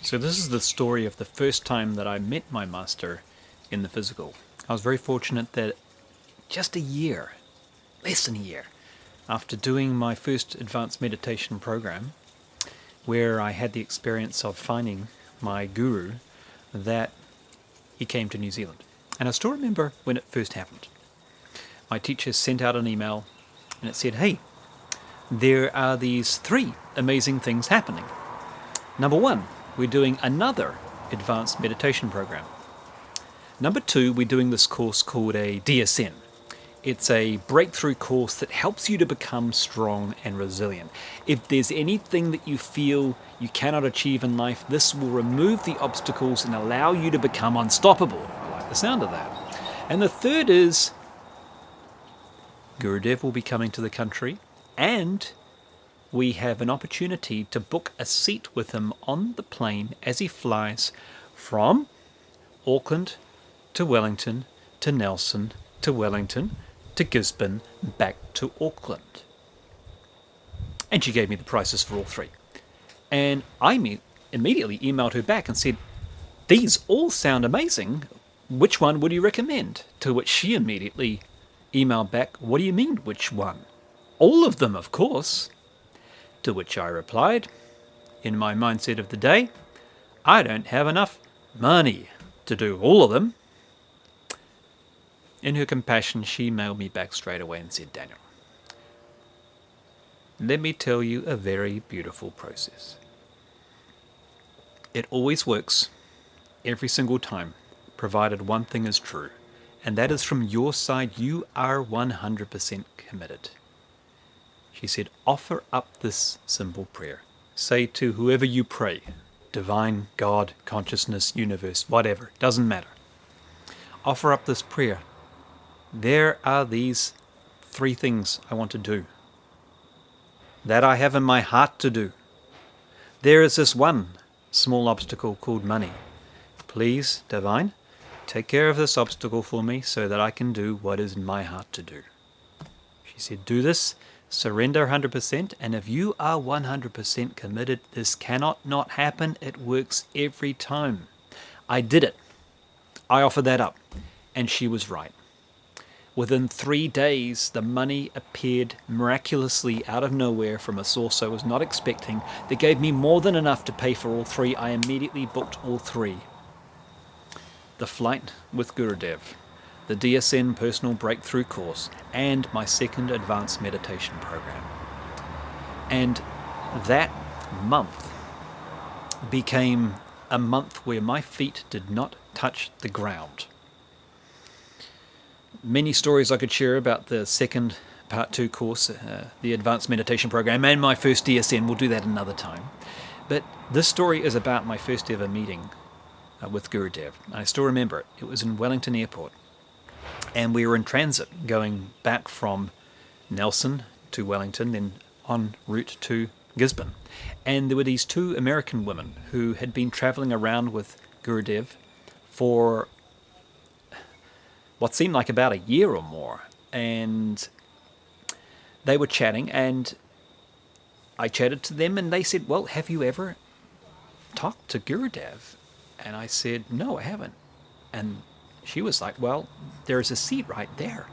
So this is the story of the first time that I met my master in the physical. I was very fortunate that just a year, less than a year, after doing my first advanced meditation program, where I had the experience of finding my guru, that he came to New Zealand. And I still remember when it first happened. My teacher sent out an email and it said, "Hey, there are these 3 amazing things happening. Number 1, we're doing another advanced meditation program. Number 2, we're doing this course called a DSN. It's a breakthrough course that helps you to become strong and resilient. If there's anything that you feel you cannot achieve in life, this will remove the obstacles and allow you to become unstoppable." I like the sound of that. And the third is Gurudev will be coming to the country, and we have an opportunity to book a seat with him on the plane as he flies from Auckland to Wellington to Nelson to Wellington to Gisborne back to Auckland. And she gave me the prices for all 3. And I immediately emailed her back and said, "These all sound amazing. Which one would you recommend?" To which she immediately emailed back, "What do you mean, which one?" "All of them, of course." To which I replied, in my mindset of the day, "I don't have enough money to do all of them." In her compassion, she mailed me back straight away and said, "Daniel, let me tell you a very beautiful process. It always works, every single time, provided one thing is true, and that is from your side you are 100% committed." She said, "Offer up this simple prayer. Say to whoever you pray, divine, God, consciousness, universe, whatever, doesn't matter. Offer up this prayer. There are these 3 things I want to do, that I have in my heart to do. There is this one small obstacle called money. Please, divine, take care of this obstacle for me so that I can do what is in my heart to do." She said, "Do this, surrender 100%, and if you are 100% committed, this cannot not happen. It works every time." I did it. I offered that up, and she was right. Within 3 days, the money appeared miraculously out of nowhere from a source I was not expecting that gave me more than enough to pay for all 3. I immediately booked all 3. The flight with Gurudev, the DSN Personal Breakthrough course, and my second advanced meditation program. And that month became a month where my feet did not touch the ground. Many stories I could share about the second Part 2 course, the Advanced Meditation Program, and my first DSN. We'll do that another time. But this story is about my first ever meeting with Gurudev. I still remember it. It was in Wellington Airport. And we were in transit going back from Nelson to Wellington, then en route to Gisborne. And there were these 2 American women who had been traveling around with Gurudev for what seemed like about a year or more. And they were chatting, and I chatted to them, and they said, "Well, have you ever talked to Gurudev?" And I said, "No, I haven't." And she was like, "Well, there's a seat right there.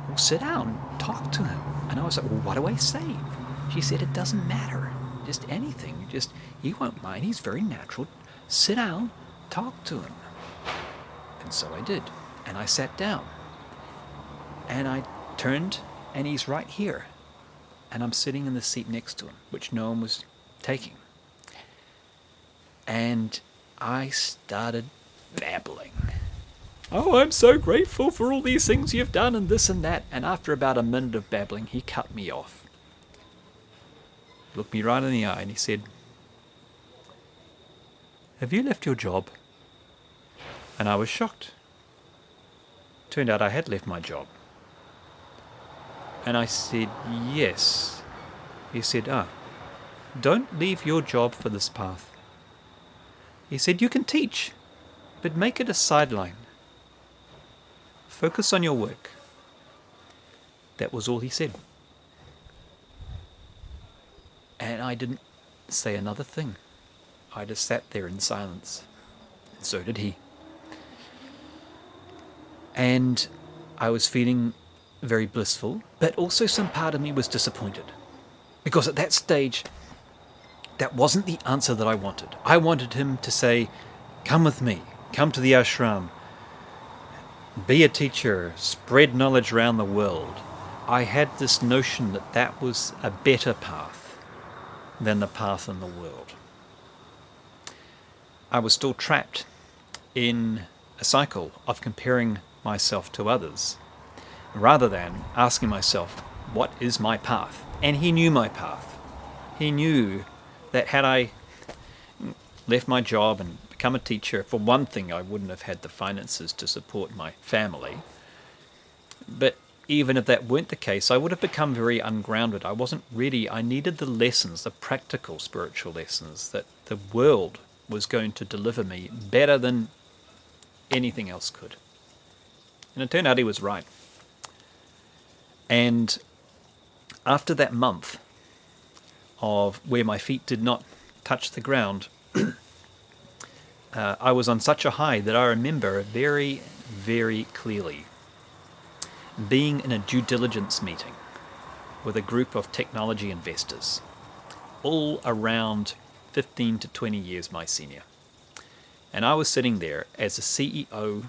Well, sit down, talk to him." And I was like, "Well, what do I say?" She said, "It doesn't matter. Just anything. He won't mind. He's very natural. Sit down, talk to him." And so I did. And I sat down. And I turned, and he's right here. And I'm sitting in the seat next to him, which no one was taking. And I started babbling. "Oh, I'm so grateful for all these things you've done and this and that." And after about a minute of babbling, he cut me off. Looked me right in the eye and he said, "Have you left your job?" And I was shocked. Turned out I had left my job. And I said, "Yes." He said, "Don't leave your job for this path." He said, "You can teach, but make it a sideline. Focus on your work." That was all he said. And I didn't say another thing. I just sat there in silence. So did he. And I was feeling very blissful, but also some part of me was disappointed. Because at that stage, that wasn't the answer that I wanted. I wanted him to say, come with me, come to the ashram, be a teacher, spread knowledge around the world. I had this notion that that was a better path than the path in the world. I was still trapped in a cycle of comparing myself to others, rather than asking myself, what is my path? And he knew my path. He knew that had I left my job and become a teacher, for one thing, I wouldn't have had the finances to support my family. But even if that weren't the case, I would have become very ungrounded. I needed the lessons, the practical spiritual lessons that the world was going to deliver me better than anything else could. And it turned out he was right. And after that month of where my feet did not touch the ground, I was on such a high that I remember very, very clearly being in a due diligence meeting with a group of technology investors, all around 15 to 20 years my senior. And I was sitting there as the CEO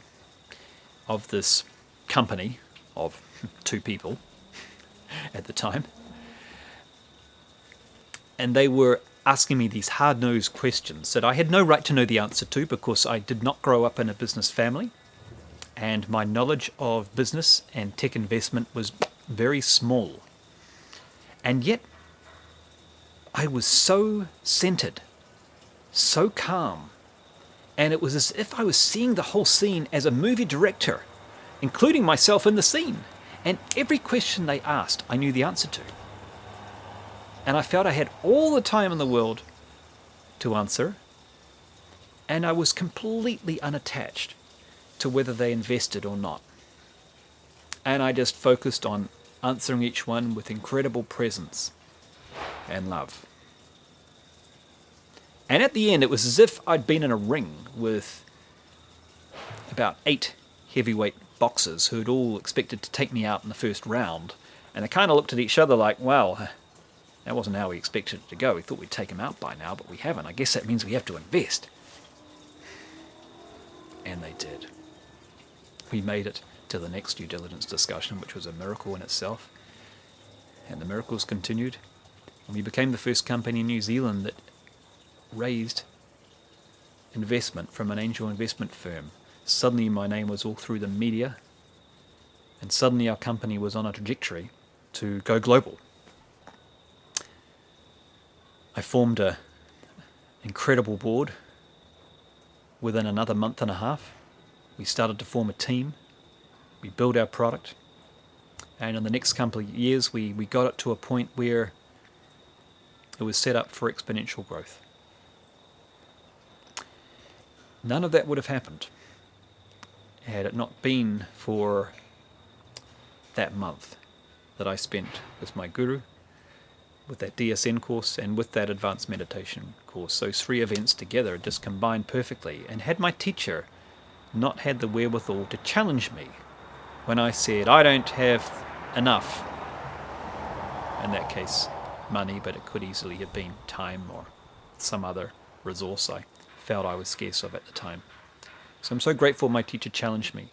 of this company of 2 people at the time. And they were asking me these hard-nosed questions that I had no right to know the answer to because I did not grow up in a business family. And my knowledge of business and tech investment was very small. And yet, I was so centered, so calm, and it was as if I was seeing the whole scene as a movie director, including myself in the scene. And every question they asked, I knew the answer to. And I felt I had all the time in the world to answer, and I was completely unattached to whether they invested or not. And I just focused on answering each one with incredible presence and love. And at the end, it was as if I'd been in a ring with about 8 heavyweight boxers who had all expected to take me out in the first round. And they kind of looked at each other like, well, that wasn't how we expected it to go. We thought we'd take him out by now, but we haven't. I guess that means we have to invest. And they did. We made it to the next due diligence discussion, which was a miracle in itself. And the miracles continued. And we became the first company in New Zealand that raised investment from an angel investment firm. Suddenly my name was all through the media, and suddenly our company was on a trajectory to go global. I formed an incredible board. Within another month and a half, we started to form a team. We built our product. And in the next couple of years, we got it to a point where it was set up for exponential growth. None of that would have happened had it not been for that month that I spent with my guru, with that DSN course, and with that advanced meditation course. Those 3 events together just combined perfectly. And had my teacher not had the wherewithal to challenge me when I said, I don't have enough, in that case money, but it could easily have been time or some other resource I felt I was scarce of at the time. So I'm so grateful my teacher challenged me.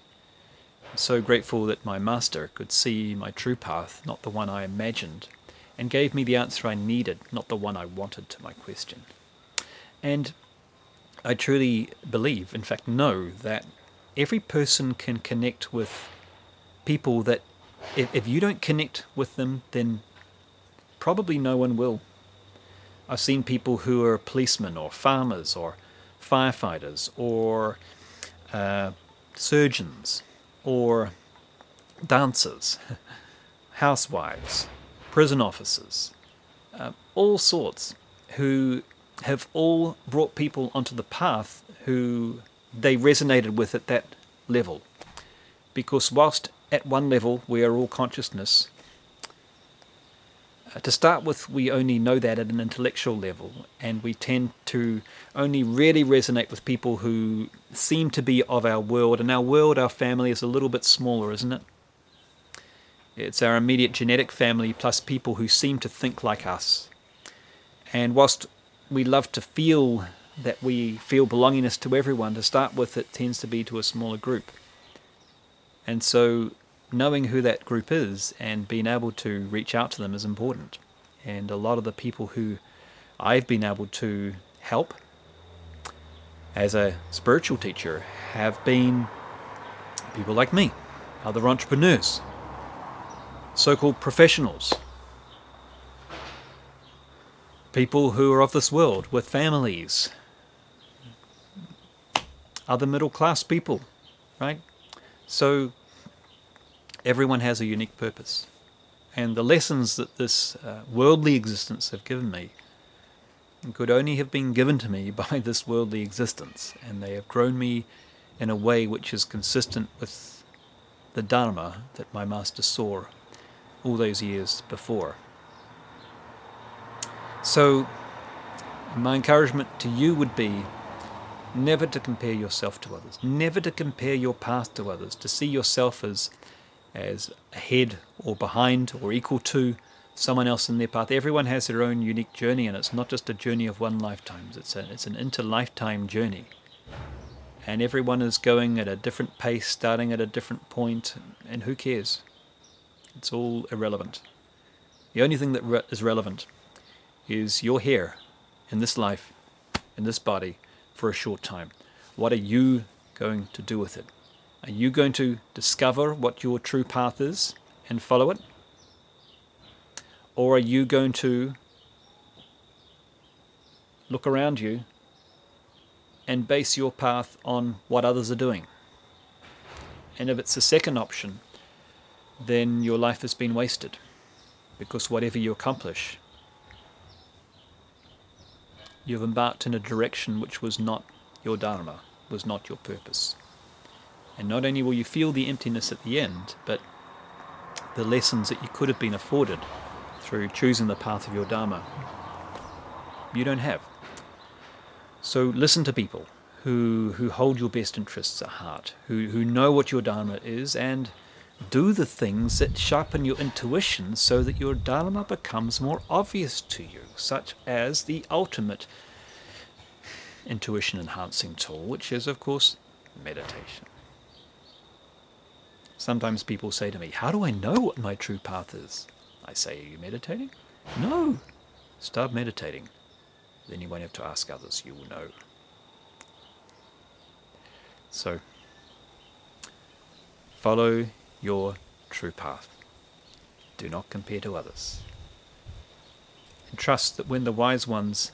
I'm so grateful that my master could see my true path, not the one I imagined, and gave me the answer I needed, not the one I wanted, to my question. And I truly believe, in fact know, that every person can connect with people that if you don't connect with them, then probably no one will. I've seen people who are policemen or farmers or firefighters or surgeons or dancers, housewives, prison officers, all sorts, who have all brought people onto the path who they resonated with at that level. Because whilst at one level we are all consciousness, To start with, we only know that at an intellectual level, and we tend to only really resonate with people who seem to be of our world, and our family is a little bit smaller, isn't it? It's our immediate genetic family plus people who seem to think like us. And whilst we love to feel that we feel belongingness to everyone, to start with, it tends to be to a smaller group. And so knowing who that group is and being able to reach out to them is important. And a lot of the people who I've been able to help as a spiritual teacher have been people like me, other entrepreneurs, so-called professionals, people who are of this world with families, other middle-class people, right? So everyone has a unique purpose. And the lessons that this worldly existence have given me could only have been given to me by this worldly existence. And they have grown me in a way which is consistent with the Dharma that my master saw all those years before. So my encouragement to you would be never to compare yourself to others, never to compare your path to others, to see yourself as ahead or behind or equal to someone else in their path. Everyone has their own unique journey, and it's not just a journey of one lifetime. It's an inter-lifetime journey. And everyone is going at a different pace, starting at a different point, and who cares? It's all irrelevant. The only thing that is relevant is you're here in this life, in this body, for a short time. What are you going to do with it? Are you going to discover what your true path is and follow it? Or are you going to look around you and base your path on what others are doing? And if it's the second option, then your life has been wasted, because whatever you accomplish, you've embarked in a direction which was not your Dharma, was not your purpose. And not only will you feel the emptiness at the end, but the lessons that you could have been afforded through choosing the path of your Dharma, you don't have. So listen to people who hold your best interests at heart, who know what your Dharma is, and do the things that sharpen your intuition so that your Dharma becomes more obvious to you, such as the ultimate intuition enhancing tool, which is, of course, meditation. Sometimes people say to me, how do I know what my true path is? I say, are you meditating? No. Start meditating. Then you won't have to ask others, you will know. So, follow your true path. Do not compare to others. And trust that when the wise ones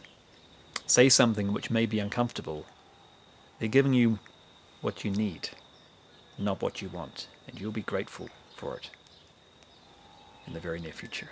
say something which may be uncomfortable, they're giving you what you need, not what you want, and you'll be grateful for it in the very near future.